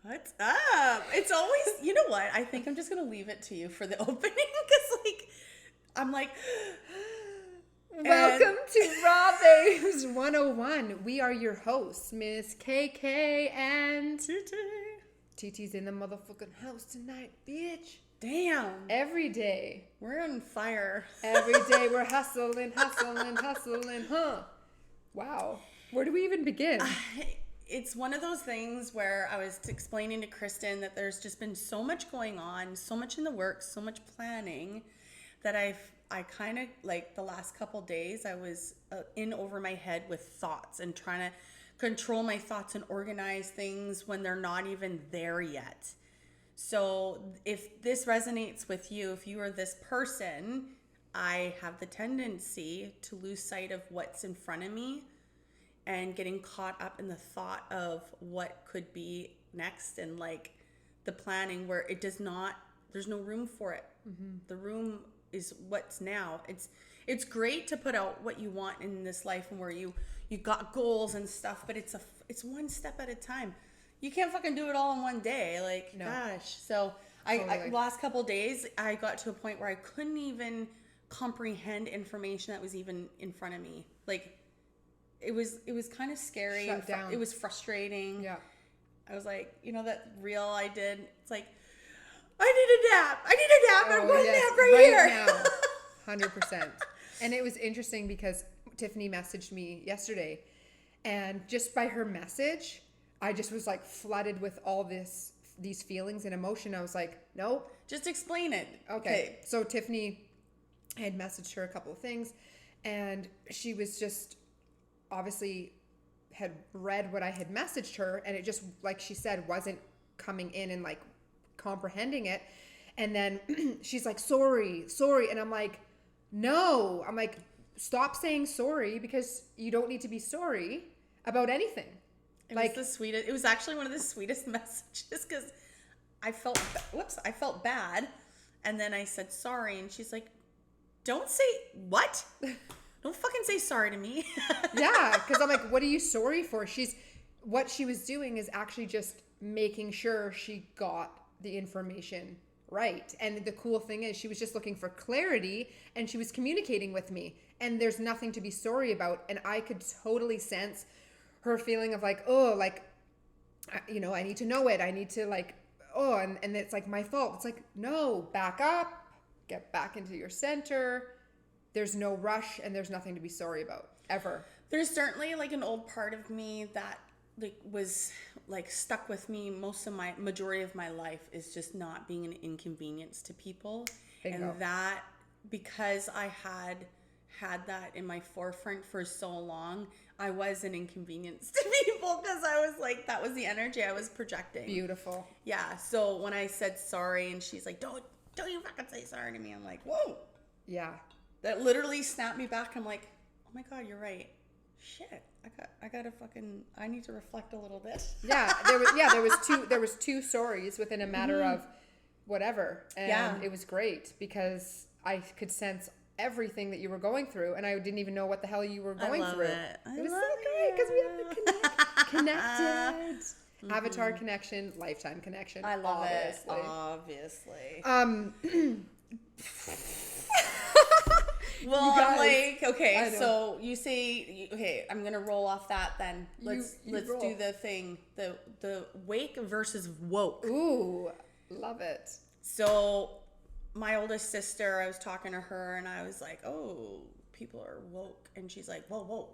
What's up? It's always, you know what? I think I'm just going to leave it to you for the opening because, like, I'm like, Welcome to Raw Babes 101. We are your hosts, Miss KK and TT. TT's in the motherfucking house tonight, bitch. Damn. Every day. We're on fire. Every day we're hustling, huh? Wow. Where do we even begin? It's one of those things where I was explaining to Kristen that there's just been so much going on, so much in the works, so much planning that I kind of, like, the last couple days I was in over my head with thoughts and trying to control my thoughts and organize things when they're not even there yet. So if this resonates with you, if you are this person, I have the tendency to lose sight of what's in front of me and getting caught up in the thought of what could be next and, like, the planning where there's no room for it. Mm-hmm. The room is what's now. It's great to put out what you want in this life and where you got goals and stuff, but it's one step at a time. You can't fucking do it all in one day. Like, no. Gosh. So totally. I last couple of days, I got to a point where I couldn't even comprehend information that was even in front of me. Like, it was kind of scary. Shut down. It was frustrating. Yeah. I was like, that reel I did, it's like, I need a nap. And one nap right here. Now. 100%. And it was interesting because Tiffany messaged me yesterday, and just by her message, I just was like flooded with all these feelings and emotion. I was like, nope. Just explain it. Okay. So Tiffany, I had messaged her a couple of things, and she was just obviously had read what I had messaged her, and it just, like she said, wasn't coming in and like comprehending it. And then she's like, sorry. And I'm like, no. I'm like, stop saying sorry, because you don't need to be sorry about anything. It was the sweetest. It was actually one of the sweetest messages because I felt bad, and then I said sorry, and she's like, "Don't say what? Don't fucking say sorry to me." Yeah, because I'm like, what are you sorry for? What she was doing is actually just making sure she got the information right. And the cool thing is, she was just looking for clarity, and she was communicating with me, and there's nothing to be sorry about. And I could totally sense her feeling of like, oh, like, I need to know it. I need to, like, oh, and it's like my fault. It's like, no, back up, get back into your center. There's no rush, and there's nothing to be sorry about, ever. There's certainly, like, an old part of me that, like, was, like, stuck with me majority of my life, is just not being an inconvenience to people. Bingo. And that, because I had that in my forefront for so long, I was an inconvenience to people because I was like, that was the energy I was projecting. Beautiful. Yeah. So when I said sorry, and she's like, don't you fucking say sorry to me, I'm like, whoa. Yeah. That literally snapped me back. I'm like, oh my God, you're right. Shit. I need to reflect a little bit. Yeah. There was two sorries within a matter of whatever. And it was great because I could sense everything that you were going through, and I didn't even know what the hell you were going through. It was so great because we have to connected. Mm-hmm. Avatar connection, lifetime connection. I love it. Obviously. Well, I'm like, okay, so you say, okay, I'm gonna roll off that then. Let's do the thing, the wake versus woke. Ooh, love it. So my oldest sister, I was talking to her, and I was like, oh, people are woke. And she's like, whoa,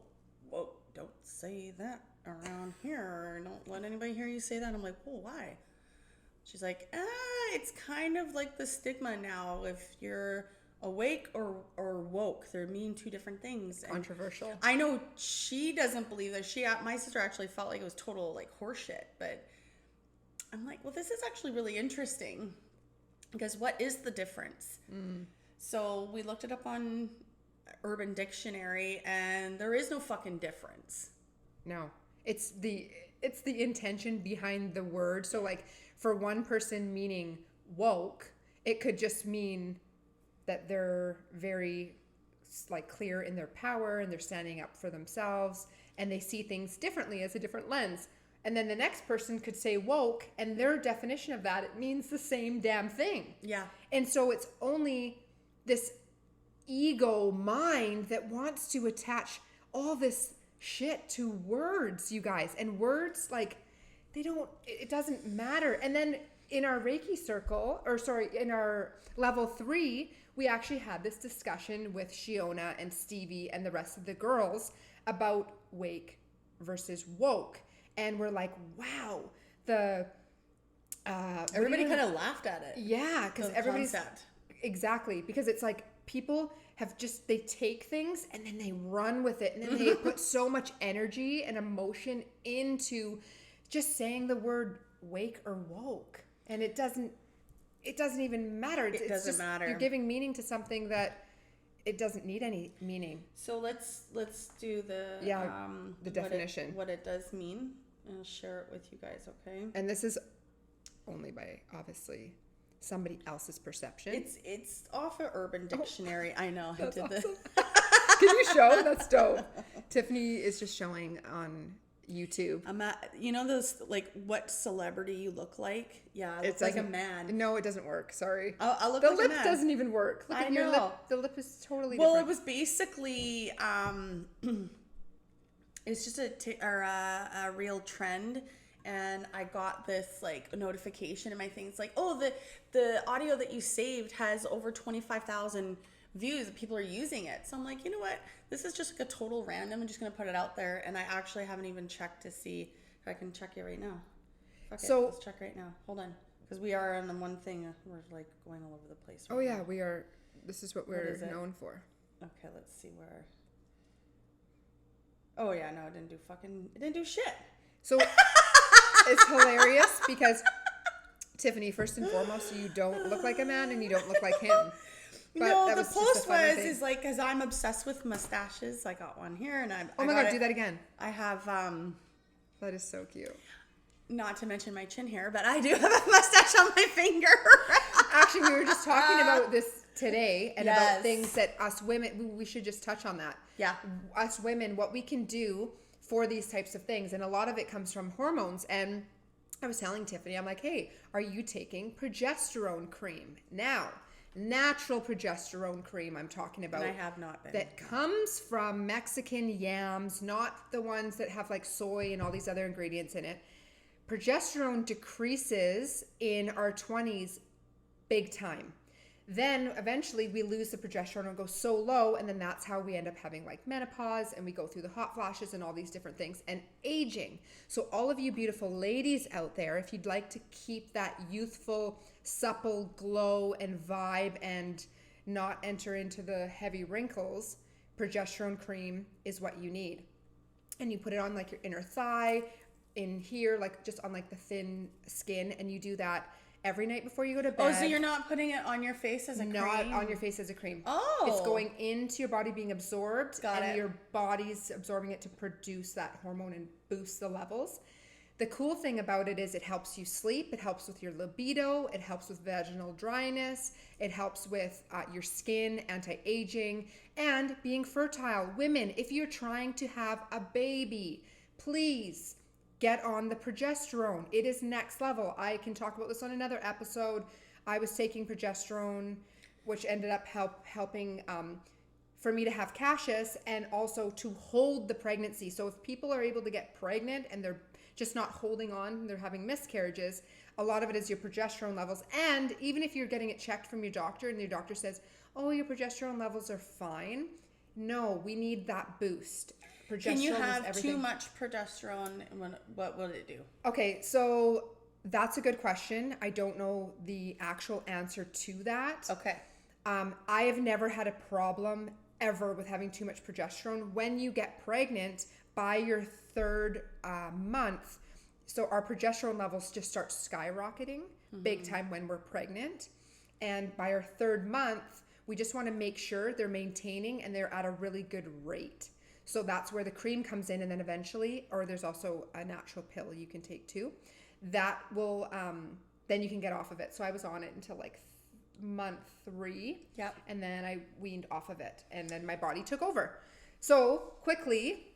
don't say that around here. Don't let anybody hear you say that. I'm like, well, why? She's like, it's kind of like the stigma now. If you're awake or woke, they're mean two different things. Controversial. And I know she doesn't believe that. My sister actually felt like it was total, like, horseshit. But I'm like, well, this is actually really interesting. Because what is the difference? Mm. So we looked it up on Urban Dictionary, and there is no fucking difference. No. It's the intention behind the word. So, like, for one person meaning woke, it could just mean that they're very, like, clear in their power, and they're standing up for themselves, and they see things differently as a different lens. And then the next person could say woke, and their definition of that, it means the same damn thing. Yeah. And so it's only this ego mind that wants to attach all this shit to words, you guys. And words, like, it doesn't matter. And then in our Reiki circle, in our level 3, we actually had this discussion with Shiona and Stevie and the rest of the girls about wake versus woke. And we're like, wow, everybody kind of laughed at it. Yeah, because everybody's concept. Exactly, because it's like people have they take things and then they run with it, and then they put so much energy and emotion into just saying the word wake or woke, and it doesn't even matter. It doesn't matter. You're giving meaning to something that it doesn't need any meaning. So let's do the definition, what it does mean. I'll share it with you guys, okay? And this is only by obviously somebody else's perception. It's off of Urban Dictionary. I know. I did this. Can you show? That's dope. Tiffany is just showing on YouTube. I'm at, those, like, what celebrity you look like? Yeah, I look like a man. No, it doesn't work. Sorry. I look the like lip a man. doesn't even work. Look at your lip. The lip is totally different. different. It was basically it's just a real trend, and I got this like notification in my thing. It's like, oh, the audio that you saved has over 25,000 views. People are using it. So I'm like, you know what? This is just like a total random. I'm just gonna put it out there, and I actually haven't even checked to see if I can check it right now. Let's check right now. Hold on, because we are on the one thing. We're like going all over the place. Right now. We are. This is what we're known for. Okay, let's see where. Oh yeah, no, it didn't do shit. So it's hilarious because Tiffany, first and foremost, you don't look like a man and you don't look like him. But the post is like, because I'm obsessed with mustaches. I got one here, and oh my god, do that again. I have that is so cute. Not to mention my chin hair, but I do have a mustache on my finger. Actually, we were just talking about this today and about things that us women, we should just touch on that. Yeah. Us women, what we can do for these types of things. And a lot of it comes from hormones. And I was telling Tiffany, I'm like, hey, are you taking progesterone cream? Now, natural progesterone cream I'm talking about. And I have not been. That comes from Mexican yams, not the ones that have like soy and all these other ingredients in it. Progesterone decreases in our 20s big time. Then eventually we lose the progesterone and go so low, and then that's how we end up having like menopause, and we go through the hot flashes and all these different things, and aging. So all of you beautiful ladies out there, if you'd like to keep that youthful, supple glow and vibe and not enter into the heavy wrinkles, progesterone cream is what you need. And you put it on like your inner thigh, in here, like just on like the thin skin, and you do that every night before you go to bed. Oh, so you're not putting it on your face as a cream? Not on your face as a cream. Oh. It's going into your body, being absorbed. Got and it. Your body's absorbing it to produce that hormone and boost the levels. The cool thing about it is it helps you sleep. It helps with your libido. It helps with vaginal dryness. It helps with your skin, anti-aging, and being fertile. Women, if you're trying to have a baby, please get on the progesterone. It is next level. I can talk about this on another episode. I was taking progesterone, which ended up helping for me to have Cassius and also to hold the pregnancy. So if people are able to get pregnant and they're just not holding on, they're having miscarriages, a lot of it is your progesterone levels. And even if you're getting it checked from your doctor and your doctor says, oh, your progesterone levels are fine. No, we need that boost. Can you have too much progesterone? What will it do? Okay, so that's a good question. I don't know the actual answer to that. Okay. I have never had a problem ever with having too much progesterone. When you get pregnant, by your third month, so our progesterone levels just start skyrocketing big time when we're pregnant. And by our third month, we just want to make sure they're maintaining and they're at a really good rate. So that's where the cream comes in, and then eventually, or there's also a natural pill you can take too. That will, then you can get off of it. So I was on it until like month 3. Yep. And then I weaned off of it, and then my body took over. So quickly,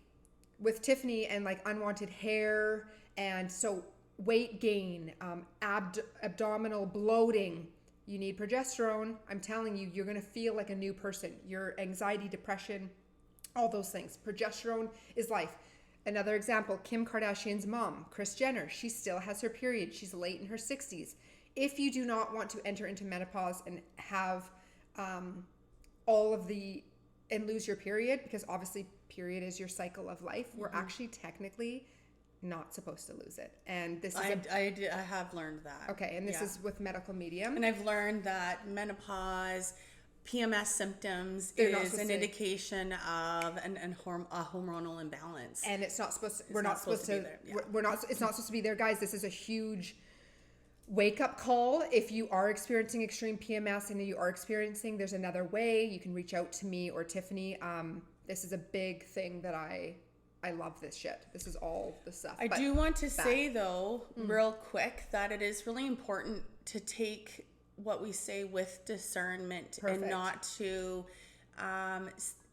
with Tiffany and like unwanted hair And so weight gain, abdominal bloating, you need progesterone. I'm telling you, you're going to feel like a new person. Your anxiety, depression, all those things. Progesterone is life. Another example, Kim Kardashian's mom, Kris Jenner, she still has her period. She's late in her 60s. If you do not want to enter into menopause and have and lose your period, because obviously period is your cycle of life, we're actually technically not supposed to lose it. And this is I have learned that. Okay, and this is with medical medium. And I've learned that menopause, PMS symptoms is an indication of a hormonal imbalance. And it's not supposed to, we're not supposed to, it's not supposed to be there, guys. This is a huge wake up call. If you are experiencing extreme PMS and you are experiencing, there's another way. You can reach out to me or Tiffany. This is a big thing that I love this shit. This is all the stuff. I do want to say though, real quick, that it is really important to take what we say with discernment. Perfect. And not to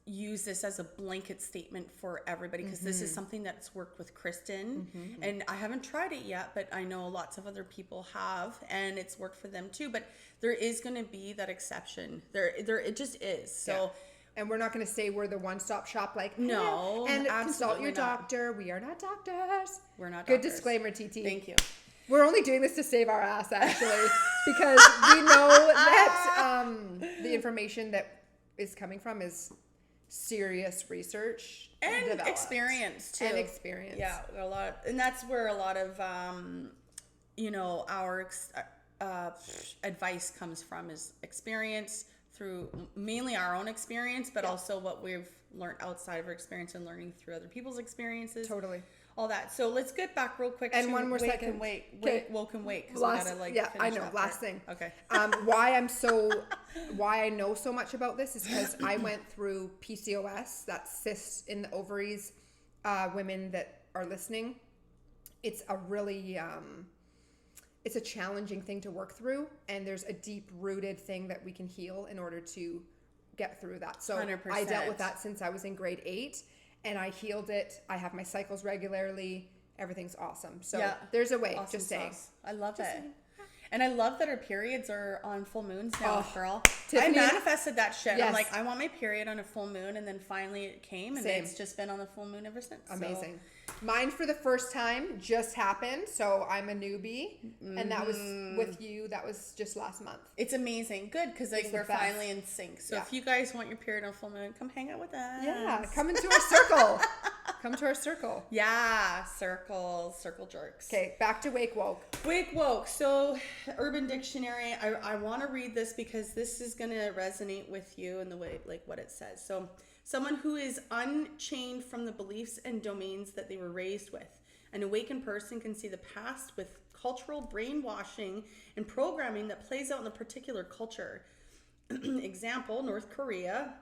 use this as a blanket statement for everybody, because this is something that's worked with Kristen, and I haven't tried it yet, but I know lots of other people have, and it's worked for them too. But there is going to be that exception. There it just is. So. Yeah. And we're not going to say we're the one-stop shop, like, no, and consult your doctor. We are not doctors. We're not Good doctors. disclaimer, TT. Thank you. We're only doing this to save our ass, actually, because we know that the information that is coming from is serious research and experience too. And experience. Yeah, a lot. And that's where a lot of, our advice comes from, is experience, through mainly our own experience, but also what we've learned outside of our experience and learning through other people's experiences. Totally. All that. So let's get back real quick. And to one more wake second. And wait. Okay. Woke and wait. Last, we gotta, I know. that Last part. thing. Okay. Why I know so much about this is because I went through PCOS, that's cysts in the ovaries. Women that are listening, it's a really, it's a challenging thing to work through, and there's a deep-rooted thing that we can heal in order to get through that. So 100%. I dealt with that since I was in grade 8, and I healed it. I have my cycles regularly. Everything's awesome. So there's a way. Awesome just saying. sauce. I love it. And I love that our periods are on full moons now, girl. Tiffany, I manifested that shit. Yes. I'm like, I want my period on a full moon, and then finally it came, and Same. it's just been on the full moon ever since. Amazing. Mine for the first time just happened, so I'm a newbie, and that was with you. That was just last month. It's amazing. Good, because we're finally in sync. So if you guys want your period on full moon, come hang out with us. Yeah, come into our circle. Come to our circle. Yeah, circle jerks. Okay, back to wake woke. Wake woke. So, Urban Dictionary. I want to read this because this is going to resonate with you in the way, like what it says. So, someone who is unchained from the beliefs and domains that they were raised with. An awakened person can see the past with cultural brainwashing and programming that plays out in a particular culture. Example, North Korea.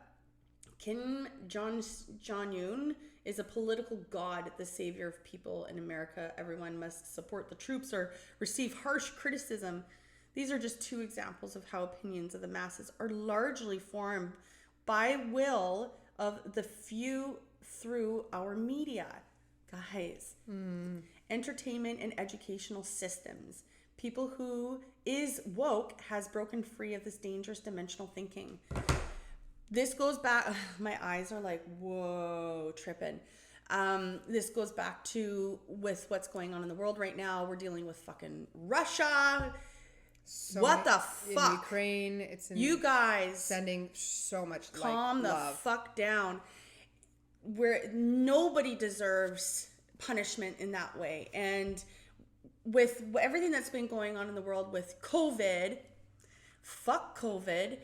Kim Jong-un is a political god, the savior of people in America. Everyone must support the troops or receive harsh criticism. These are just two examples of how opinions of the masses are largely formed by will of the few through our media. Guys, entertainment and educational systems. People who is woke has broken free of this dangerous dimensional thinking. This goes back, my eyes are like, whoa, tripping. This goes back to with what's going on in the world right now. We're dealing with fucking Russia. What the fuck? In Ukraine, it's in you guys sending so much calm the love. fuck down. Where nobody deserves punishment in that way. And with everything that's been going on in the world with COVID, fuck COVID,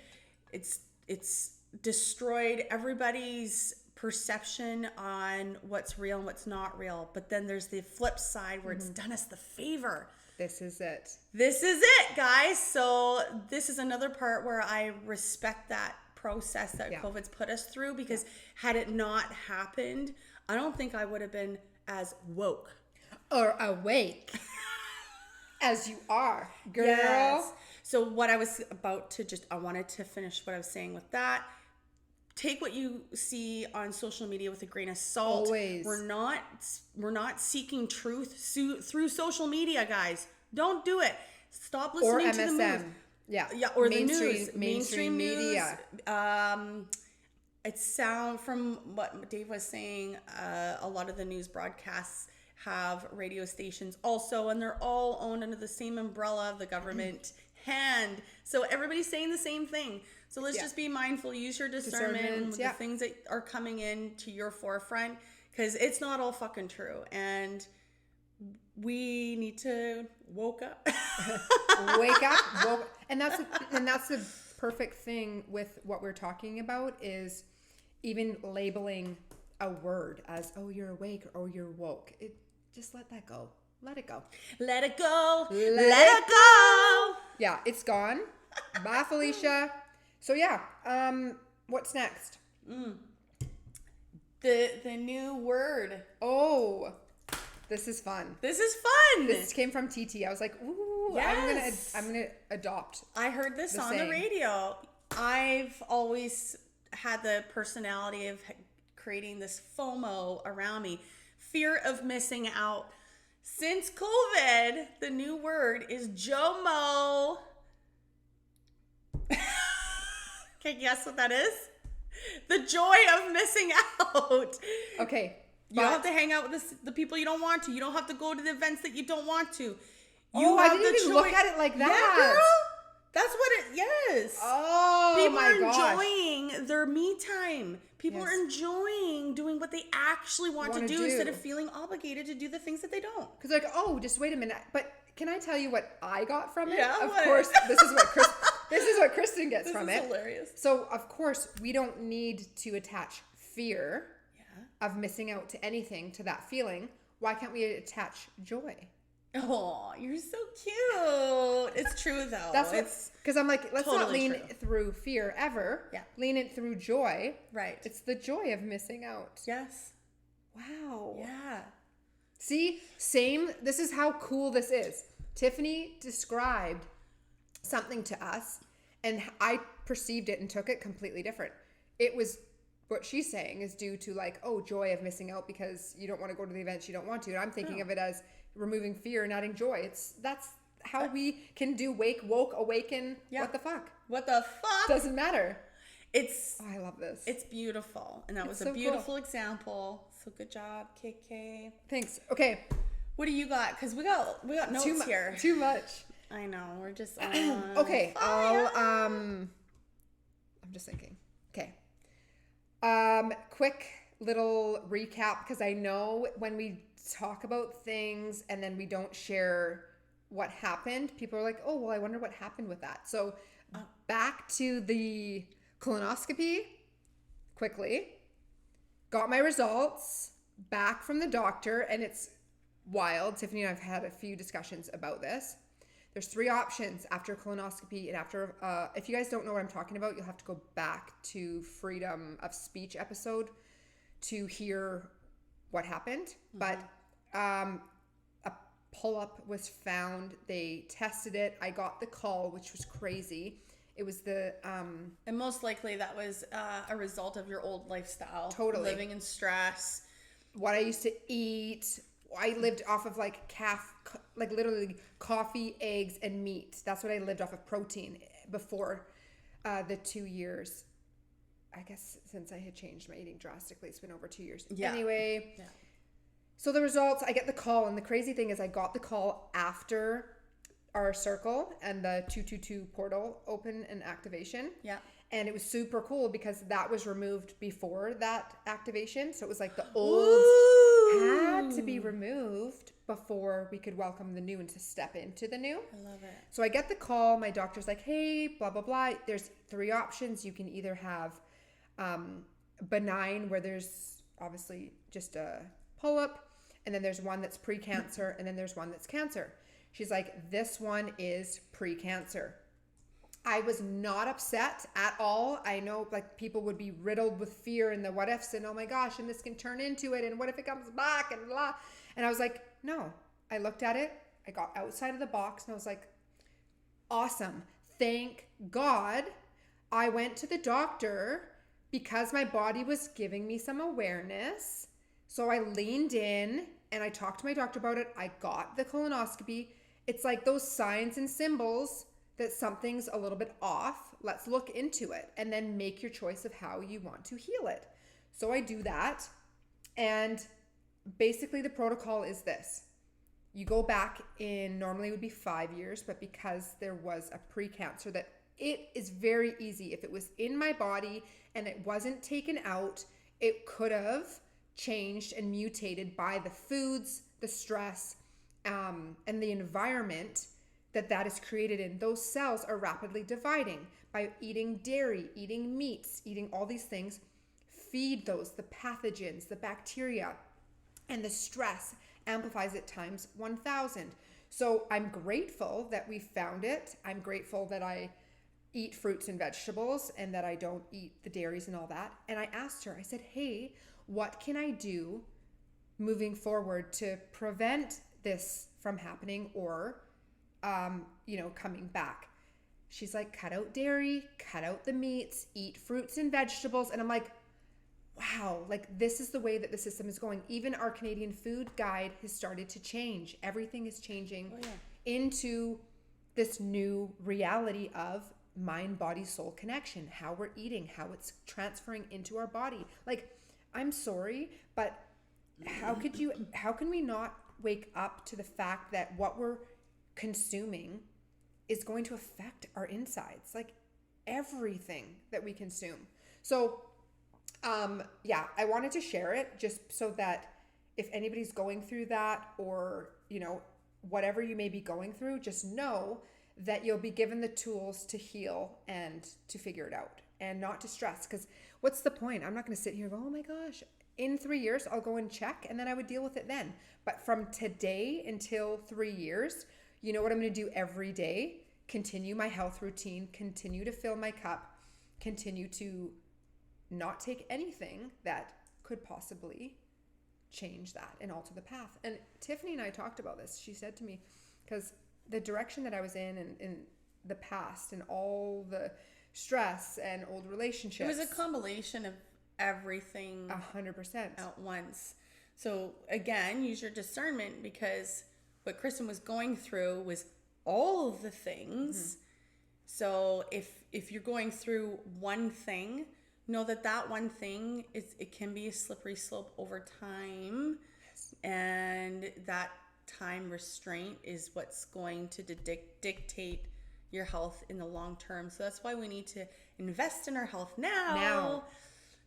it's destroyed everybody's perception on what's real and what's not real. But then there's the flip side where it's done us the favor. This is it. This is it, guys. So this is another part where I respect that process that COVID's put us through, because had it not happened, I don't think I would have been as woke or awake as you are, girl. Yes. So what I was about to I wanted to finish what I was saying with that. take what you see on social media with a grain of salt. Always. We're not seeking truth through social media, guys. Don't do it. Stop listening to the news. Yeah. Yeah, or mainstream, the news. mainstream media. It sound from what Dave was saying, a lot of the news broadcasts have radio stations also, and they're all owned under the same umbrella of the government hand. So everybody's saying the same thing. So let's just be mindful. Use your discernment with the things that are coming in to your forefront, because it's not all fucking true. And we need to woke up. Wake up. And that's the perfect thing with what we're talking about, is even labeling a word as, oh, you're awake or you're woke. Just let that go. Let it go. Let it go. Let it go. Yeah, it's gone. Bye, Felicia. So yeah, what's next? The new word. Oh, this is fun. This is fun. This came from TT. I was like, ooh, yes. I'm gonna adopt. I heard this on the radio. I've always had the personality of creating this FOMO around me, fear of missing out. Since COVID, the new word is JOMO. Okay, guess what that is? The joy of missing out. Okay. You don't have to hang out with the people you don't want to. You don't have to go to the events that you don't want to. I didn't even look at it like that. Yeah, girl. That's what it, yes. Oh, people my gosh. People are enjoying their me time. People are enjoying doing what they actually want to do instead of feeling obligated to do the things that they don't. Because like, oh, just wait a minute. But can I tell you what I got from it? Yeah, of course, this is what Kristen gets from it. This is hilarious. So, of course, we don't need to attach fear of missing out to anything, to that feeling. Why can't we attach joy? Oh, you're so cute. It's true though. That's because I'm like, let's not lean true. through fear ever. Yeah. Lean it through joy. Right. It's the joy of missing out. Yes. Wow. Yeah. See, same. This is how cool this is. Tiffany described something to us, and I perceived it and took it completely different. It was what she's saying is due to like, oh, joy of missing out because you don't want to go to the events you don't want to. And I'm thinking of it as removing fear and adding joy. That's how we can do woke, awaken. Yeah. What the fuck? What the fuck? Doesn't matter. I love this. It's beautiful. And that was a beautiful example. So good job, KK. Thanks. Okay. What do you got? Because we got notes here. Too much. I know. We're just okay. I'm just thinking. Okay. Quick little recap, because I know when we talk about things and then we don't share what happened, people are like, oh, well, I wonder what happened with that. So back to the colonoscopy quickly. Got my results back from the doctor, and it's wild. Tiffany and I have had a few discussions about this. There's 3 options after colonoscopy, and after, if you guys don't know what I'm talking about, you'll have to go back to freedom of speech episode to hear what happened. Mm-hmm. But a pull-up was found. They tested it. I got the call, which was crazy. It was and most likely that was a result of your old lifestyle. Totally. Living in stress. What I used to eat. I lived off of like literally coffee, eggs, and meat. That's what I lived off of, protein, before the 2 years. I guess since I had changed my eating drastically, it's been over 2 years. Yeah. Anyway, so the results, I get the call, and the crazy thing is I got the call after our circle and the 222 portal open and activation. Yeah. And it was super cool because that was removed before that activation. So it was like the old had to be removed before we could welcome the new and to step into the new. I love it. So I get the call. My doctor's like, hey, blah, blah, blah. There's 3 options. You can either have benign, where there's obviously just a pull-up, and then there's one that's pre-cancer, and then there's one that's cancer. She's like, this one is pre-cancer. I was not upset at all. I know like people would be riddled with fear and the what ifs and oh my gosh, and this can turn into it, and what if it comes back and blah. And I was like, no. I looked at it. I got outside of the box and I was like, awesome. Thank God. I went to the doctor because my body was giving me some awareness, so I leaned in and I talked to my doctor about it. I got the colonoscopy. It's like those signs and symbols that something's a little bit off. Let's look into it and then make your choice of how you want to heal it. So I do that. And basically the protocol is this. You go back in, normally it would be 5 years, but because there was a pre-cancer, that it is very easy. If it was in my body and it wasn't taken out, it could have changed and mutated by the foods, the stress, and the environment that is created in. Those cells are rapidly dividing by eating dairy, eating meats, eating all these things. Feed those, the pathogens, the bacteria, and the stress amplifies it times 1,000. So I'm grateful that we found it. I'm grateful that I eat fruits and vegetables and that I don't eat the dairies and all that. And I asked her, I said, hey, what can I do moving forward to prevent this from happening or, coming back? She's like, cut out dairy, cut out the meats, eat fruits and vegetables. And I'm like, wow, like this is the way that the system is going. Even our Canadian food guide has started to change. Everything is changing into this new reality of mind, body, soul connection, how we're eating, how it's transferring into our body. Like, I'm sorry, but how can we not wake up to the fact that what we're consuming is going to affect our insides, like everything that we consume. So I wanted to share it just so that if anybody's going through that or, whatever you may be going through, just know that you'll be given the tools to heal and to figure it out and not to stress. Because what's the point? I'm not going to sit here and go, oh my gosh, in 3 years, I'll go and check and then I would deal with it then. But from today until 3 years, you know what I'm going to do every day? Continue my health routine, continue to fill my cup, continue to not take anything that could possibly change that and alter the path. And Tiffany and I talked about this. She said to me, because the direction that I was in the past and all the stress and old relationships. It was a combination of everything 100% at once. So again, use your discernment, because what Kristen was going through was all of the things. Mm-hmm. So if you're going through one thing, know that one thing it can be a slippery slope over time. Yes. And that time restraint is what's going to dictate your health in the long term. So that's why we need to invest in our health now.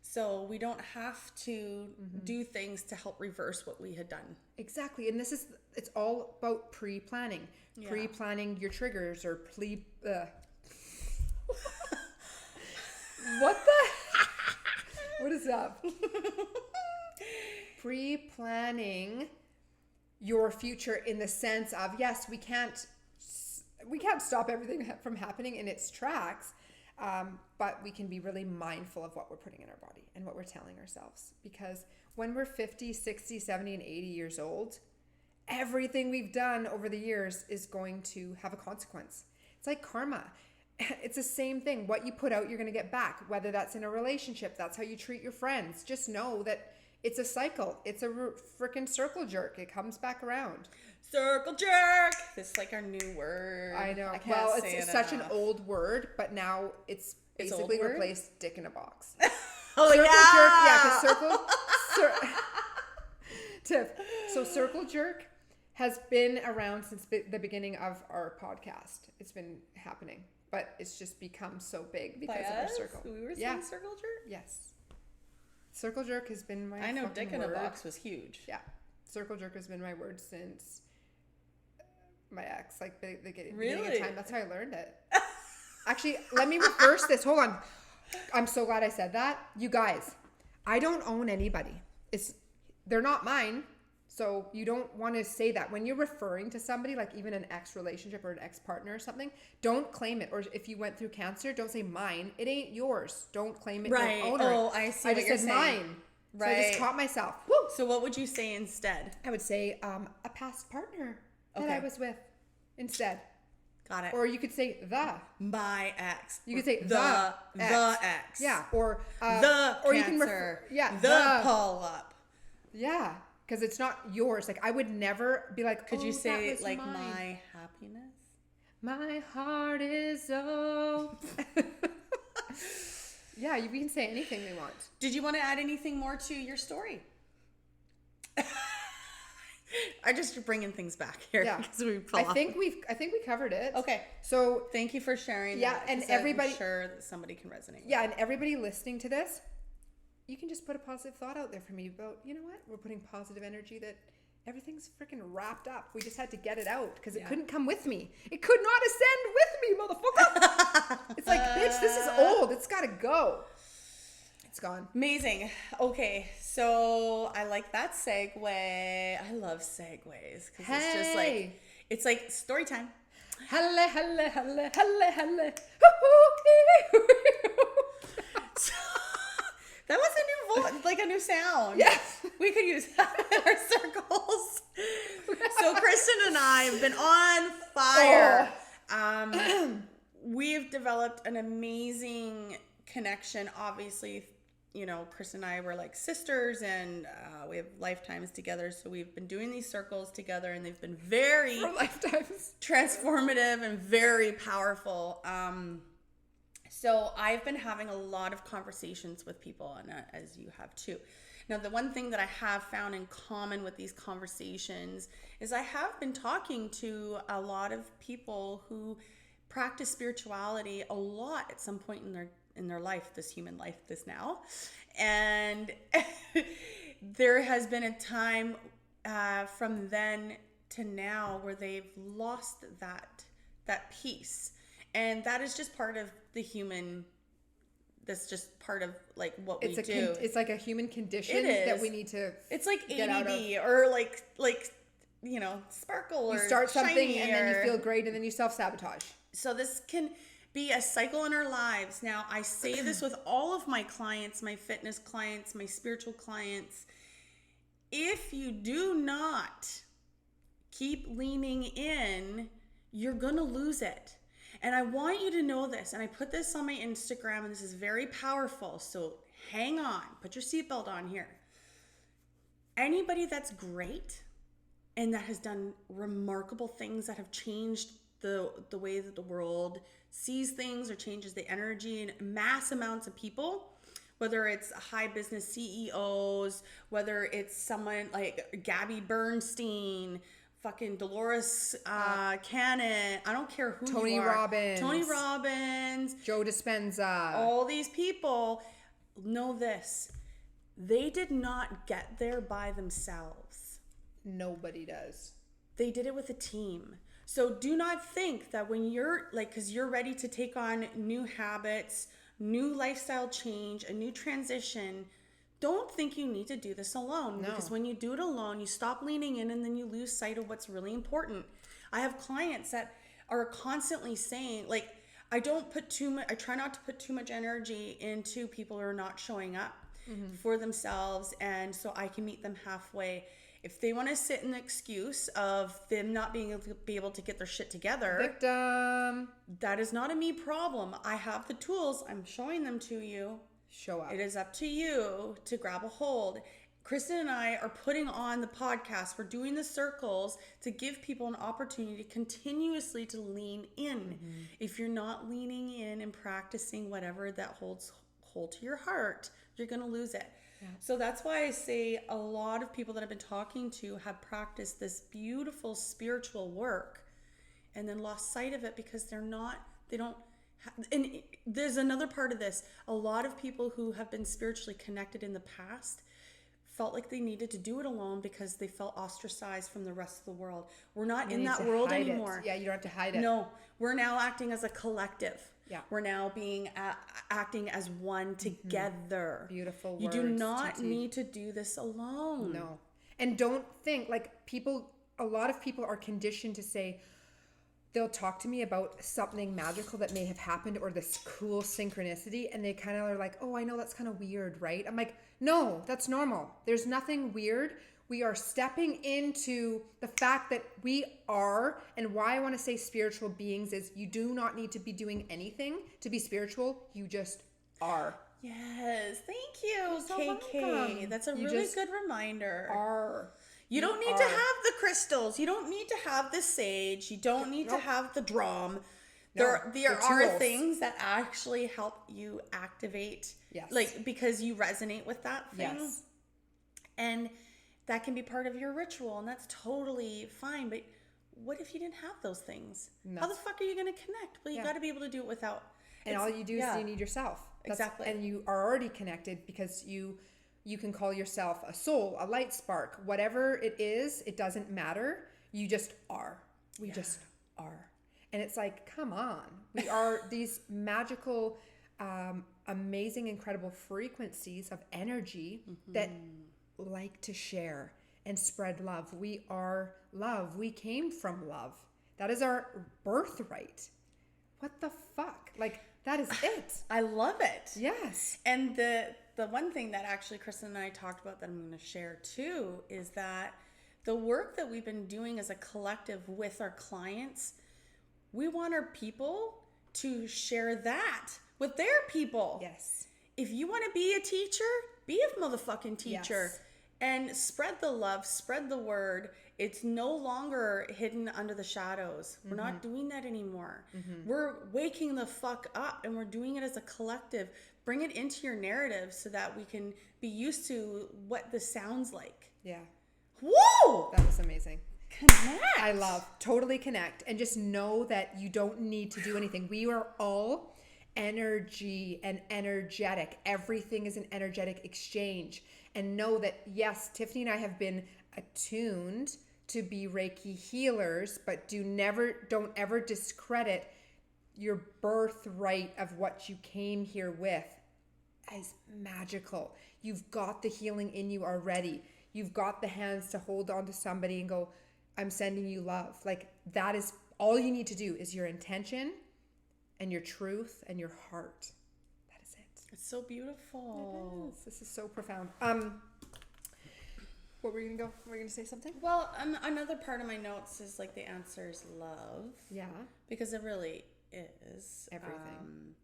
So we don't have to do things to help reverse what we had done. Exactly. And it's all about pre-planning. Yeah. Pre-planning your triggers or what what is up? Pre-planning your future in the sense of, yes, we can't stop everything from happening in its tracks, but we can be really mindful of what we're putting in our body and what we're telling ourselves. Because when we're 50, 60, 70, and 80 years old, everything we've done over the years is going to have a consequence. It's like karma. It's the same thing. What you put out, you're going to get back, whether that's in a relationship. That's how you treat your friends. Just know that it's a cycle. It's a freaking circle jerk. It comes back around. Circle jerk. This is like our new word. I know. Well, it's such an old word, but now it's basically replaced dick in a box. Circle jerk. Yeah, Tiff. So circle jerk has been around since the beginning of our podcast. It's been happening, but it's just become so big because of our circle. We were saying circle jerk? Yes. Circle jerk has been my I know dick in word. A box was huge. Yeah. Circle jerk has been my word since my ex, like the beginning of time. That's how I learned it. Actually, let me reverse this. Hold on. I'm so glad I said that. You guys, I don't own anybody. They're not mine. So you don't want to say that. When you're referring to somebody, like even an ex-relationship or an ex-partner or something, don't claim it. Or if you went through cancer, don't say mine. It ain't yours. Don't claim it. Right. Don't own it. Oh, I see what you're saying. I just said mine. Right. So I just caught myself. Woo! So what would you say instead? I would say a past partner that I was with instead. Got it. Or you could say the. My ex. You could say the ex. ex. Yeah. Or the or cancer. You can the polyp. Yeah. Because it's not yours. Like I would never be like, could you say that was like mine. my happiness? My heart is so. Yeah, you can say anything they want. Did you want to add anything more to your story? I just bringing things back here because we fell off. I think we covered it. Okay. So thank you for sharing. Yeah, that, and everybody. I'm sure that somebody can resonate. Yeah, and everybody listening to this, you can just put a positive thought out there for me about, you know what? We're putting positive energy that everything's freaking wrapped up. We just had to get it out because it couldn't come with me. It could not ascend with me, motherfucker. It's like, bitch, this is old. It's got to go. It's gone. Amazing. Okay, so I like that segue. I love segues because it's just like, it's like story time. Halle, halle, halle, halle, halle. That was a new like a new sound. Yes. We could use that in our circles. So Kristen and I have been on fire. We've developed an amazing connection. Obviously, you know, Kristen and I were like sisters and we have lifetimes together. So we've been doing these circles together and they've been very transformative and very powerful. So I've been having a lot of conversations with people, and as you have too. Now, the one thing that I have found in common with these conversations is I have been talking to a lot of people who practice spirituality a lot at some point in their life, this human life, this now. And there has been a time from then to now where they've lost that piece. And that is just part of the human, that's just part of like what we do. It's like a human condition that we need to It's like ADD or like you know, sparkle or you start something and then you or, feel great and then you self-sabotage. So this can be a cycle in our lives. Now, I say this with all of my clients, my fitness clients, my spiritual clients. If you do not keep leaning in, you're going to lose it. And I want you to know this, and I put this on my Instagram, and this is very powerful, so hang on, put your seatbelt on here. Anybody that's great and that has done remarkable things that have changed the way that the world sees things or changes the energy in mass amounts of people, whether it's high business CEOs, whether it's someone like Gabby Bernstein, fucking Dolores Cannon, I don't care who Tony you are. Robbins. Tony Robbins. Joe Dispenza. All these people know this. They did not get there by themselves. Nobody does. They did it with a team. So do not think that when you're like, because you're ready to take on new habits, new lifestyle change, a new transition, don't think you need to do this alone. No. Because when you do it alone, you stop leaning in and then you lose sight of what's really important. I have clients that are constantly saying, like, I try not to put too much energy into people who are not showing up for themselves. And so I can meet them halfway. If they want to sit in the excuse of them not being able to get their shit together, victim, that is not a me problem. I have the tools. I'm showing them to you. Show up. It is up to you to grab a hold. Kristen and I are putting on the podcast. We're doing the circles to give people an opportunity continuously to lean in. If you're not leaning in and practicing whatever that holds hold to your heart, you're going to lose it. Yeah. So that's why I say a lot of people that I've been talking to have practiced this beautiful spiritual work and then lost sight of it because and there's another part of this. A lot of people who have been spiritually connected in the past felt like they needed to do it alone because they felt ostracized from the rest of the world. We're not in that world anymore. Yeah, you don't have to hide it. No, we're now acting as a collective. Yeah. We're now acting as one together. Beautiful words. You do not need to do this alone. No. And don't think, like, a lot of people are conditioned to say, they'll talk to me about something magical that may have happened or this cool synchronicity, and they kind of are like, oh, I know that's kind of weird, right? I'm like, no, that's normal. There's nothing weird We are stepping into the fact that we are, and why I want to say spiritual beings is you do not need to be doing anything to be spiritual. You just are. Yes, thank you, so KK. welcome. That's a You really just good reminder. Are. You don't need to have the crystals. You don't need to have the sage. You don't need to have the drum. There are tools. things that actually help you activate, Yes. like, because you resonate with that thing. Yes. And that can be part of your ritual, and that's totally fine. But what if you didn't have those things? How the fuck are you going to connect? Well, you got to be able to do it without. And all you do is you need yourself. Exactly. And you are already connected because you can call yourself a soul, a light spark, whatever it is, it doesn't matter. You just are. We just are. And it's like, come on. We are these magical, amazing, incredible frequencies of energy that like to share and spread love. We are love. We came from love. That is our birthright. What the fuck? Like, that is it. I love it. Yes. And the one thing that actually Kristen and I talked about that I'm going to share too is that the work that we've been doing as a collective with our clients, we want our people to share that with their people. Yes. If you want to be a teacher, be a motherfucking teacher. Yes. And spread the love, spread the word. It's no longer hidden under the shadows. We're not doing that anymore. We're waking the fuck up, and we're doing it as a collective. Bring it into your narrative so that we can be used to what this sounds like. Yeah. Whoa! That was amazing. Connect. I love. Totally connect. And just know that you don't need to do anything. We are all energy and energetic. Everything is an energetic exchange. And know that, yes, Tiffany and I have been attuned to be Reiki healers, but don't ever discredit your birthright of what you came here with as magical. You've got the healing in you already. You've got the hands to hold on to somebody and go, I'm sending you love. Like, that is all you need to do is your intention and your truth and your heart. That is it. It's so beautiful. It is. This is so profound. What were you gonna go? Were you gonna say something? Well, another part of my notes is like the answer is love. Yeah. Because it really is. Everything.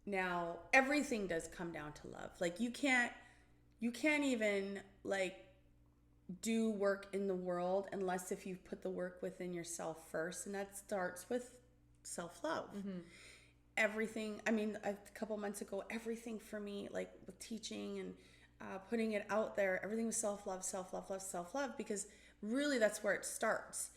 Now, everything does come down to love. Like, you can't even like do work in the world unless if you put the work within yourself first, and that starts with self-love. Everything, I mean, a couple months ago, everything for me, like with teaching and putting it out there, everything was self-love, because really that's where it starts.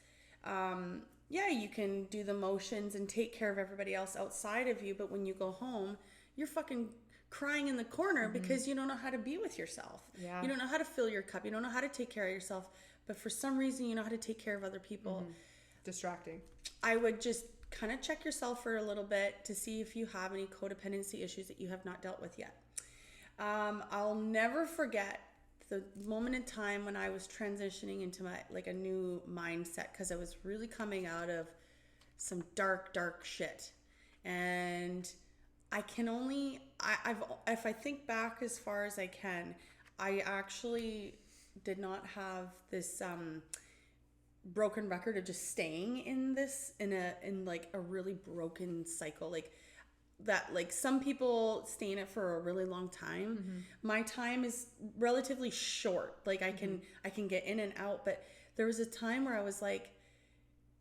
Yeah, you can do the motions and take care of everybody else outside of you, but when you go home, you're fucking crying in the corner because you don't know how to be with yourself. Yeah. You don't know how to fill your cup. You don't know how to take care of yourself, but for some reason you know how to take care of other people. Distracting. I would just kind of check yourself for a little bit to see if you have any codependency issues that you have not dealt with yet. I'll never forget the moment in time when I was transitioning into a new mindset, because I was really coming out of some dark shit. And I can only, if I think back as far as I can, I actually did not have this broken record of just staying in this in a really broken cycle, like that. Like, some people stay in it for a really long time. My time is relatively short. Like, I can get in and out, but there was a time where I was like,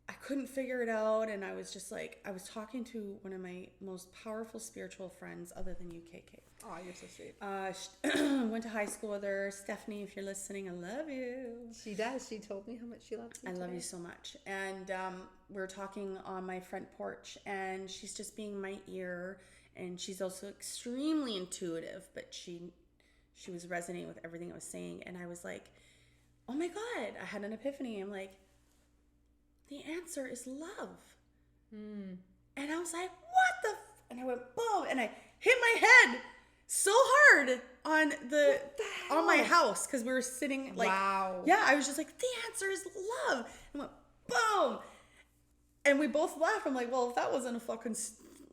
I couldn't figure it out, and I was just like, I was talking to one of my most powerful spiritual friends other than you, KK. Oh, you're so sweet. Went to high school with her. Stephanie, if you're listening, I love you. She does. She told me how much she loves you. I love you so much. And we were talking on my front porch, and she's just being my ear, and she's also extremely intuitive, but she was resonating with everything I was saying. And I was like, oh my God, I had an epiphany. I'm like, the answer is love. And I was like, what the and I went boom, and I hit my head so hard on my house, because we were sitting like, wow. Yeah, I was just like, the answer is love. And went boom, and we both laughed. I'm like, well, if that wasn't a fucking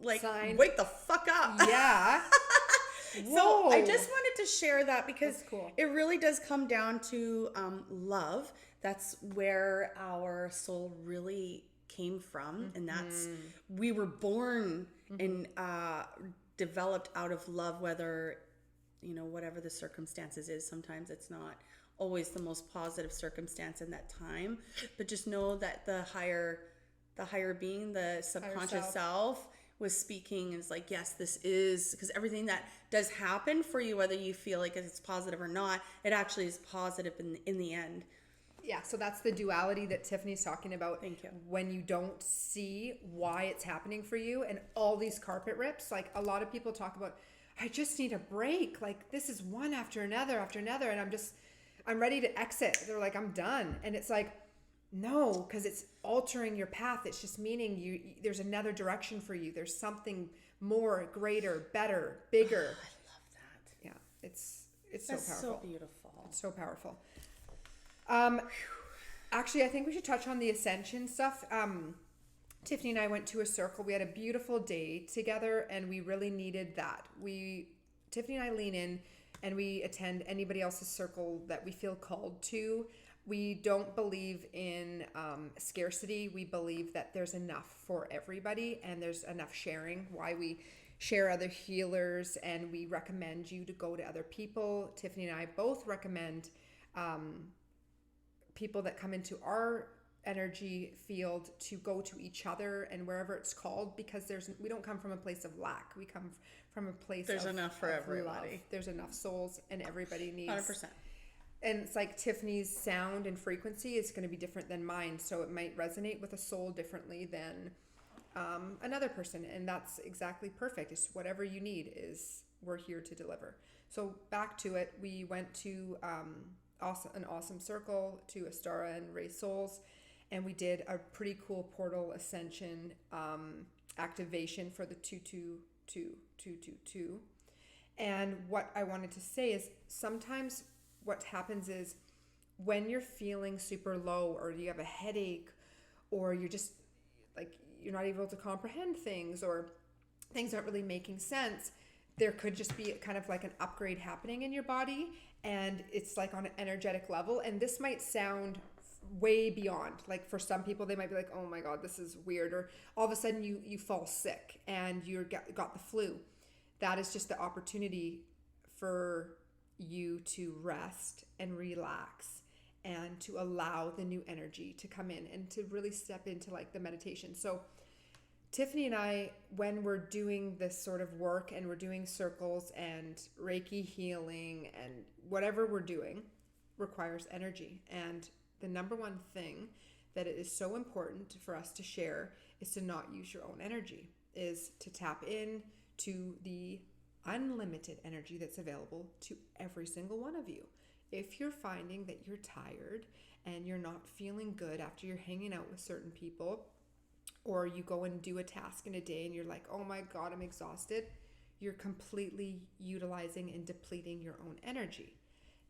like sign, wake the fuck up. Yeah. So I Whoa. just wanted to share that because That's cool. it really does come down to love. That's where our soul really came from, and that's we were born and developed out of love. Whether whatever the circumstances is, sometimes it's not always the most positive circumstance in that time, but just know that the higher being, the subconscious self was speaking, and it's like, yes, this is, because everything that does happen for you, whether you feel like it's positive or not, it actually is positive in the end. Yeah, so that's the duality that Tiffany's talking about. Thank you. When you don't see why it's happening for you, and all these carpet rips, like a lot of people talk about, I just need a break. Like this is one after another, and I'm ready to exit. They're like, I'm done. And it's like, no, because it's altering your path. It's just meaning there's another direction for you. There's something more, greater, better, bigger. I love that. Yeah, it's That's so powerful. so beautiful. It's so powerful. Actually, I think we should touch on the ascension stuff. Tiffany and I went to a circle. We had a beautiful day together, and we really needed that. Tiffany and I lean in, and we attend anybody else's circle that we feel called to. We don't believe in scarcity. We believe that there's enough for everybody, and there's enough sharing. Why we share other healers, and we recommend you to go to other people. Tiffany and I both recommend people that come into our energy field to go to each other and wherever it's called, because we don't come from a place of lack. We come from a place There's of enough for of everybody. love. There's enough souls, and everybody needs 100%. And it's like Tiffany's sound and frequency is going to be different than mine, so it might resonate with a soul differently than another person, and that's exactly perfect. It's whatever you need, we're here to deliver. So back to it, we went to an awesome circle to Astara and Ray Souls, and we did a pretty cool portal ascension activation for the 22222. And what I wanted to say is, sometimes what happens is when you're feeling super low, or you have a headache, or you're just like, you're not able to comprehend things, or things aren't really making sense, there could just be kind of like an upgrade happening in your body, and it's like on an energetic level. And this might sound way beyond, like for some people they might be like, oh my god, this is weird, or all of a sudden you fall sick and you got the flu. That is just the opportunity for you to rest and relax, and to allow the new energy to come in, and to really step into like the meditation. So Tiffany and I, when we're doing this sort of work, and we're doing circles and Reiki healing, and whatever we're doing requires energy. And the number one thing that it is so important for us to share is to not use your own energy, is to tap in to the unlimited energy that's available to every single one of you. If you're finding that you're tired and you're not feeling good after you're hanging out with certain people, or you go and do a task in a day and you're like, oh my god, I'm exhausted, you're completely utilizing and depleting your own energy.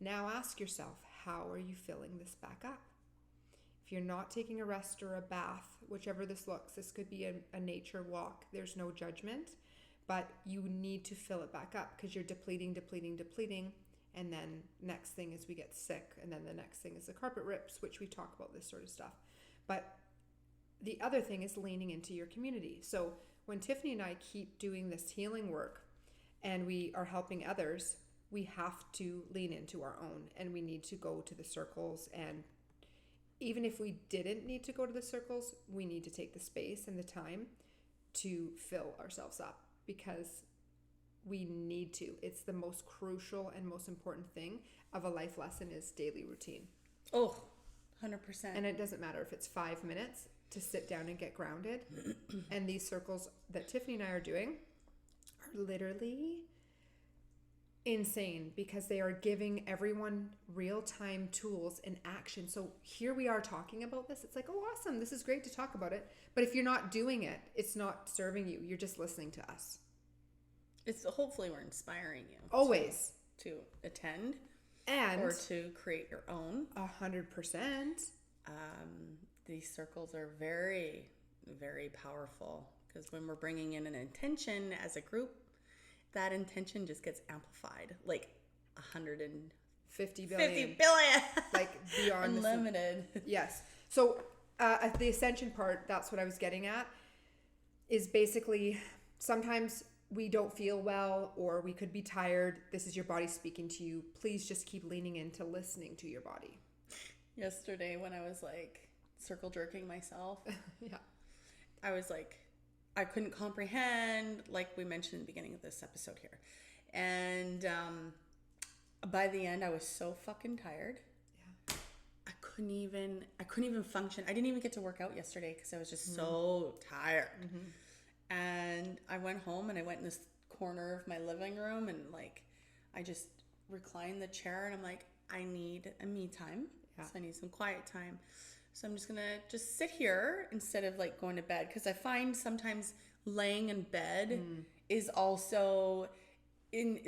Now ask yourself, how are you filling this back up? If you're not taking a rest or a bath, whichever this looks, this could be a nature walk, there's no judgment, but you need to fill it back up, because you're depleting, and then next thing is we get sick, and then the next thing is the carpet rips, which we talk about this sort of stuff. But the other thing is leaning into your community. So when Tiffany and I keep doing this healing work and we are helping others, we have to lean into our own, and we need to go to the circles. And even if we didn't need to go to the circles, we need to take the space and the time to fill ourselves up, because we need to. It's the most crucial and most important thing of a life lesson, is daily routine. Oh, 100%. And it doesn't matter if it's 5 minutes to sit down and get grounded. And these circles that Tiffany and I are doing are literally insane, because they are giving everyone real-time tools and action. So here we are talking about this. It's like, oh, awesome. This is great to talk about it. But if you're not doing it, it's not serving you. You're just listening to us. It's hopefully we're inspiring you. Always. To attend. And or to create your own. 100%. These circles are very, very powerful, because when we're bringing in an intention as a group, that intention just gets amplified like 150 50 billion. Like beyond unlimited. Yes. So at the ascension part, that's what I was getting at, is basically sometimes we don't feel well or we could be tired. This is your body speaking to you. Please just keep leaning into listening to your body. Yesterday when I was like circle jerking myself, Yeah. I was like, I couldn't comprehend, like we mentioned in the beginning of this episode here. And by the end, I was so fucking tired. Yeah. I couldn't even function. I didn't even get to work out yesterday because I was just so tired. And I went home and I went in this corner of my living room and like I just reclined the chair and I'm like, I need a me time. Yeah. So I need some quiet time. So I'm just gonna just sit here instead of like going to bed, because I find sometimes laying in bed is also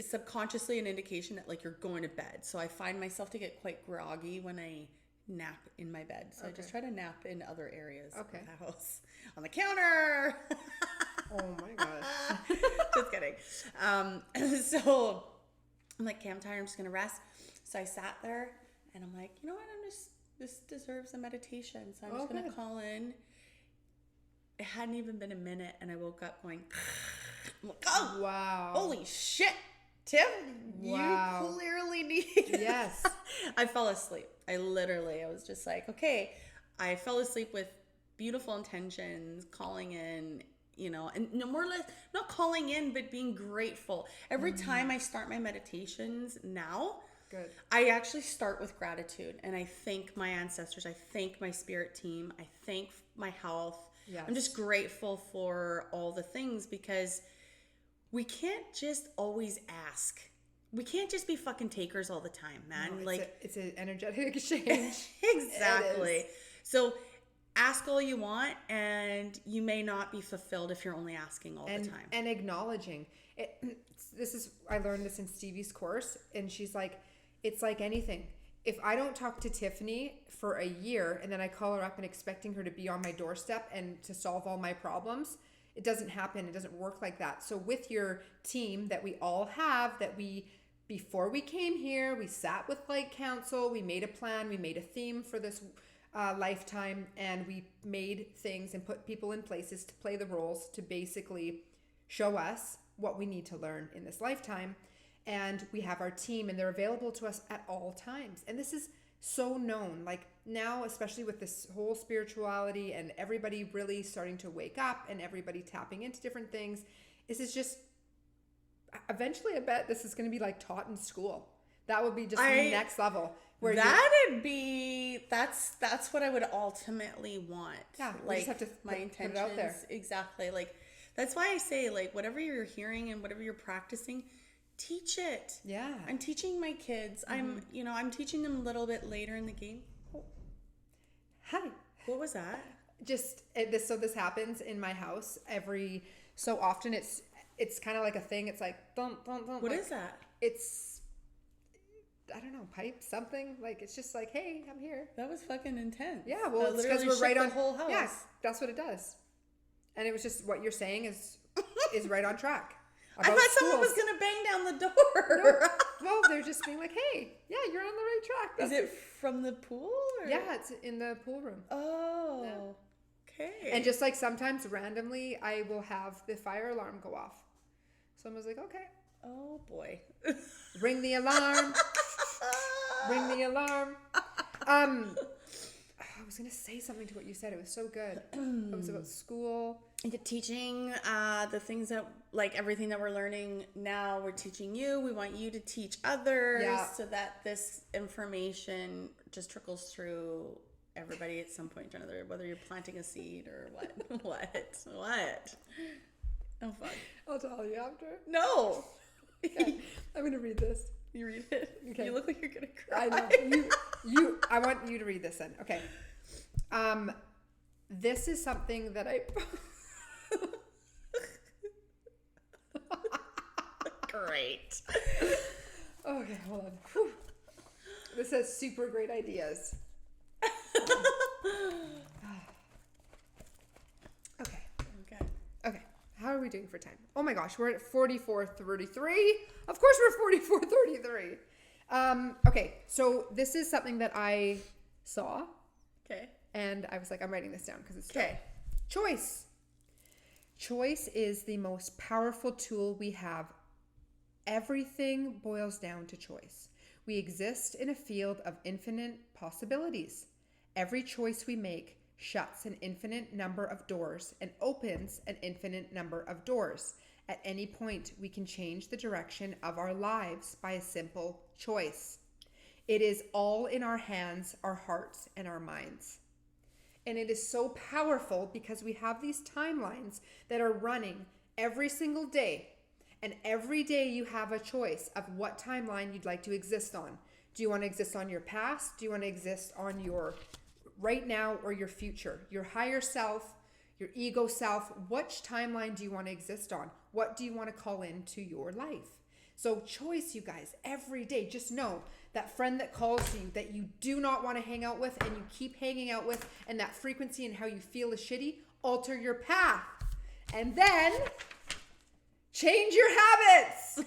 subconsciously an indication that like you're going to bed. So I find myself to get quite groggy when I nap in my bed. So I just try to nap in other areas of the house, on the counter. Oh my gosh. Just kidding. So I'm like, okay, I'm tired. I'm just gonna rest. So I sat there and I'm like, you know what? This deserves a meditation. So I'm just gonna call in. It hadn't even been a minute, and I woke up going, I'm like, oh wow, holy shit, Tim, wow. You clearly need. Yes. I fell asleep. I was just like, okay. I fell asleep with beautiful intentions, calling in. You know, and no more or less, not calling in, but being grateful. Every time I start my meditations now, good. I actually start with gratitude, and I thank my ancestors. I thank my spirit team. I thank my health. Yes. I'm just grateful for all the things, because we can't just always ask. We can't just be fucking takers all the time, man. No, like it's an energetic exchange. Exactly. So ask all you want, and you may not be fulfilled if you're only asking all the time. And acknowledging it. I learned this in Stevie's course, and she's like, it's like anything. If I don't talk to Tiffany for a year and then I call her up and expecting her to be on my doorstep and to solve all my problems, it doesn't happen. It doesn't work like that. So with your team that we all have, before we came here, we sat with Light Council, we made a plan, we made a theme for this lifetime, and we made things and put people in places to play the roles to basically show us what we need to learn in this lifetime. And we have our team, and they're available to us at all times. And this is so known. Like now, especially with this whole spirituality and everybody really starting to wake up and everybody tapping into different things, this is just, eventually I bet this is going to be like taught in school. That would be just the next level. That's what I would ultimately want. Yeah, we like just have to my intentions. Put it out there. Exactly. Like that's why I say, like, whatever you're hearing and whatever you're practicing, teach it. Yeah. I'm teaching my kids. I'm teaching them a little bit later in the game. Oh. Hi. What was that? Just this happens in my house every so often. It's kind of like a thing. It's like dun, dun, dun. What is that? It's, I don't know, pipe something. Like it's just like, hey, I'm here. That was fucking intense. Yeah, well, it's because we're right on the whole house. Yeah, that's what it does. And it was just what you're saying is right on track. I thought someone was gonna bang down the door. No. Well, they're just being like, hey, yeah, you're on the right track. Is it from the pool? Or? Yeah, it's in the pool room. Oh, yeah. Okay. And just like sometimes randomly, I will have the fire alarm go off. Someone's like, okay. Oh boy. Ring the alarm. Ring the alarm. I was going to say something to what you said. It was so good. It was about school. Teaching the things that, like everything that we're learning now, we're teaching you. We want you to teach others so that this information just trickles through everybody at some point or another, whether you're planting a seed or what. What? Oh, fuck. I'll tell you after. No. Okay. I'm going to read this. You read it? Okay. You look like you're going to cry. I know. I want you to read this then. Okay. This is something that I... Great. Okay, hold on. Whew. This has super great ideas. Okay. How are we we doing for time? Oh my gosh, we're at 44:33. Of course we're 44:33. Okay, so this is something that I saw. Okay. And I was like, I'm writing this down because it's Okay. Choice. Choice is the most powerful tool we have. Everything boils down to choice. We exist in a field of infinite possibilities. Every choice we make shuts an infinite number of doors and opens an infinite number of doors. At any point, we can change the direction of our lives by a simple choice. It is all in our hands, our hearts, and our minds. And it is so powerful because we have these timelines that are running every single day. And every day you have a choice of what timeline you'd like to exist on. Do you want to exist on your past? Do you want to exist on your right now or your future? Your higher self, your ego self? Which timeline do you want to exist on? What do you want to call into your life? So choice, you guys, every day. Just know that friend that calls you that you do not want to hang out with and you keep hanging out with, and that frequency and how you feel is shitty, alter your path. And then change your habits.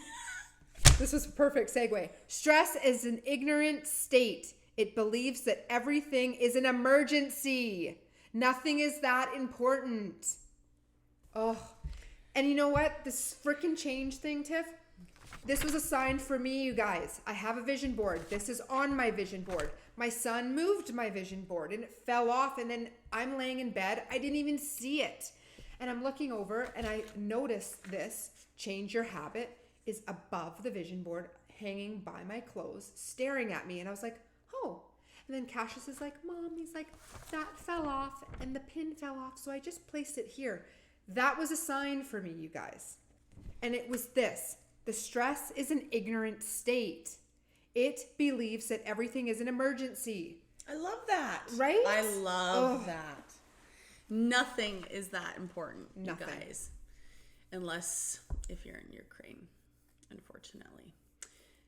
This was a perfect segue. Stress is an ignorant state. It believes that everything is an emergency. Nothing is that important. Oh, and you know what? This freaking change thing, Tiff, this was a sign for me, you guys. I have a vision board. This is on my vision board. My son moved my vision board and it fell off, and then I'm laying in bed. I didn't even see it. And I'm looking over and I noticed this. Change your habit is above the vision board, hanging by my clothes, staring at me. And I was like, oh. And then Cassius is like, Mom, he's like, that fell off and the pin fell off. So I just placed it here. That was a sign for me, you guys. And it was this. The stress is an ignorant state. It believes that everything is an emergency. I love that. Right? I love that. Nothing is that important, Nothing. you guys. Unless if you're in Ukraine, unfortunately.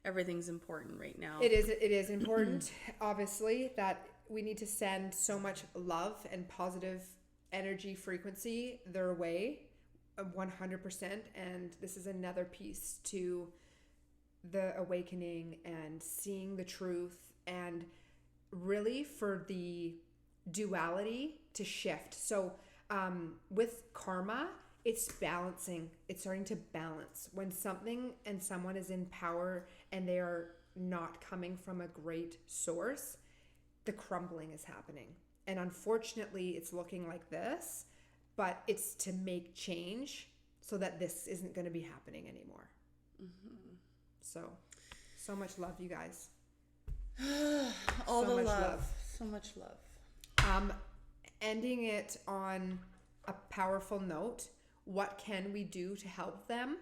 Everything's important right now. It is important, obviously, that we need to send so much love and positive energy frequency their way, 100%. And this is another piece to the awakening and seeing the truth, and really for the duality to shift. So with karma, it's balancing. It's starting to balance. When something and someone is in power and they are not coming from a great source, the crumbling is happening. And unfortunately, it's looking like this, but it's to make change so that this isn't going to be happening anymore. Mm-hmm. So much love, you guys. All so the much love. So much love. Ending it on a powerful note, what can we do to help them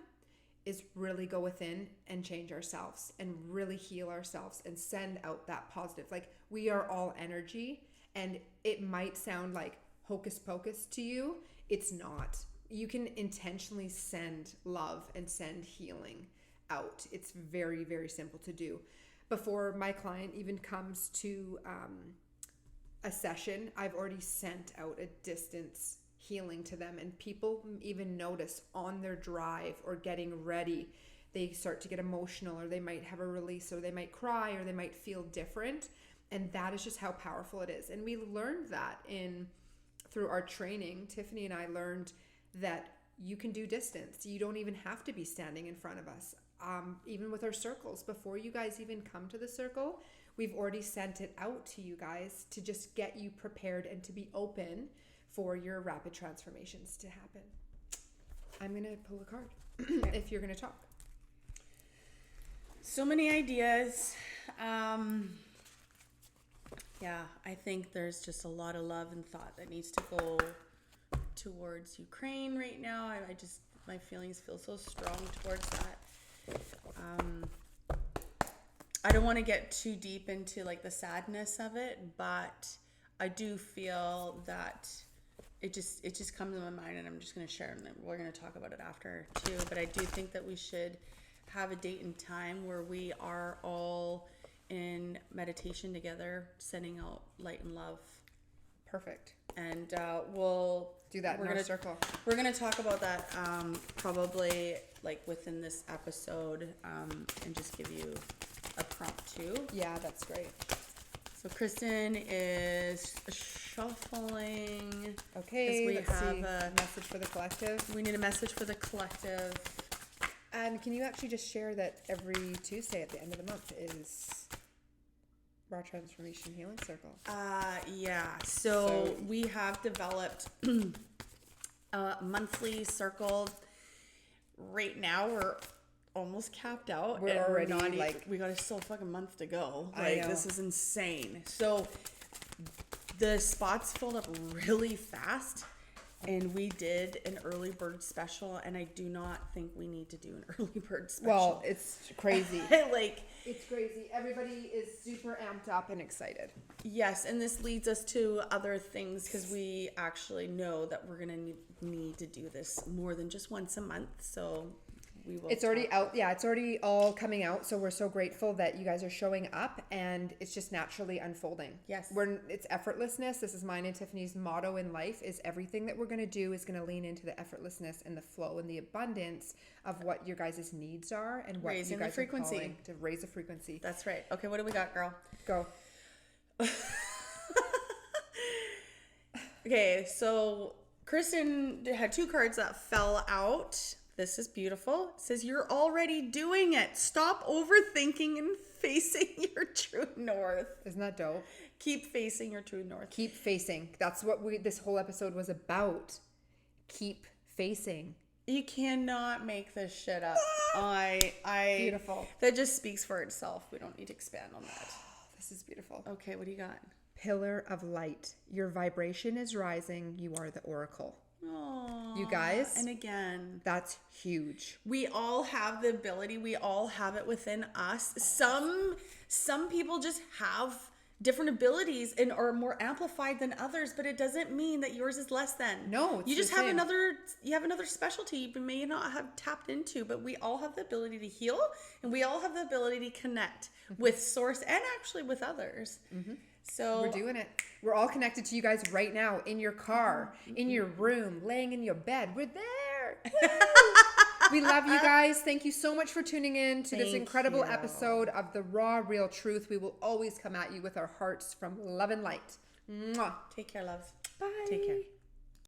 is really go within and change ourselves and really heal ourselves and send out that positive. Like, we are all energy, and it might sound like hocus pocus to you. It's not. You can intentionally send love and send healing out. It's very, very simple to do. Before my client even comes to a session, I've already sent out a distance healing to them, and people even notice on their drive or getting ready, they start to get emotional, or they might have a release, or they might cry, or they might feel different. And that is just how powerful it is. And we learned that through our training. Tiffany and I learned that you can do distance. You don't even have to be standing in front of us. Even with our circles, before you guys even come to the circle, we've already sent it out to you guys to just get you prepared and to be open for your rapid transformations to happen. I'm going to pull a card if you're going to talk. So many ideas. Yeah, I think there's just a lot of love and thought that needs to go towards Ukraine right now. I just, my feelings feel so strong towards that. I don't want to get too deep into like the sadness of it, but I do feel that it just comes to my mind, and I'm just going to share, and we're going to talk about it after too. But I do think that we should have a date and time where we are all in meditation together, sending out light and love. Perfect. And we'll Do that in our circle. We're gonna talk about that probably like within this episode, and just give you a prompt too. Yeah, that's great. So Kristen is shuffling. Okay, let's see. A message for the collective. We need a message for the collective. And can you actually just share that every Tuesday at the end of the month is Raw Transformation Healing Circle? Yeah. So we have developed a monthly circle. Right now we're almost capped out. We're already we got still a fucking month to go. I know. This is insane. So the spots filled up really fast. And we did an early bird special, and I do not think we need to do an early bird special. Well, it's crazy. It's crazy. Everybody is super amped up and excited. Yes, and this leads us to other things because we actually know that we're going to need to do this more than just once a month. So we will. It's already out. Yeah, it's already all coming out. So we're so grateful that you guys are showing up, and it's just naturally unfolding. Yes. It's effortlessness. This is mine and Tiffany's motto in life: is everything that we're going to do is going to lean into the effortlessness and the flow and the abundance of what your guys' needs are and what Raising you guys the frequency. are calling to raise the frequency. That's right. Okay, what do we got, girl? Go. Okay, so Kristen had 2 cards that fell out. This is beautiful. It says, you're already doing it. Stop overthinking and facing your true north. Isn't that dope? Keep facing your true north. Keep facing. That's what this whole episode was about. Keep facing. You cannot make this shit up. Beautiful. That just speaks for itself. We don't need to expand on that. This is beautiful. Okay, what do you got? Pillar of light. Your vibration is rising. You are the oracle. Aww. You guys. And again, that's huge. We all have the ability. We all have it within us. Some people just have different abilities and are more amplified than others, but it doesn't mean that yours is less than. No, it's you just the have same. another specialty you may not have tapped into, but we all have the ability to heal, and we all have the ability to connect with source and actually with others. Mm-hmm. So we're doing it. We're all connected to you guys right now, in your car, in your room, laying in your bed. We're there. We love you guys. Thank you so much for tuning in to this incredible episode of The Raw Real Truth. We will always come at you with our hearts from love and light. Mwah. Take care, loves. Bye. Take care.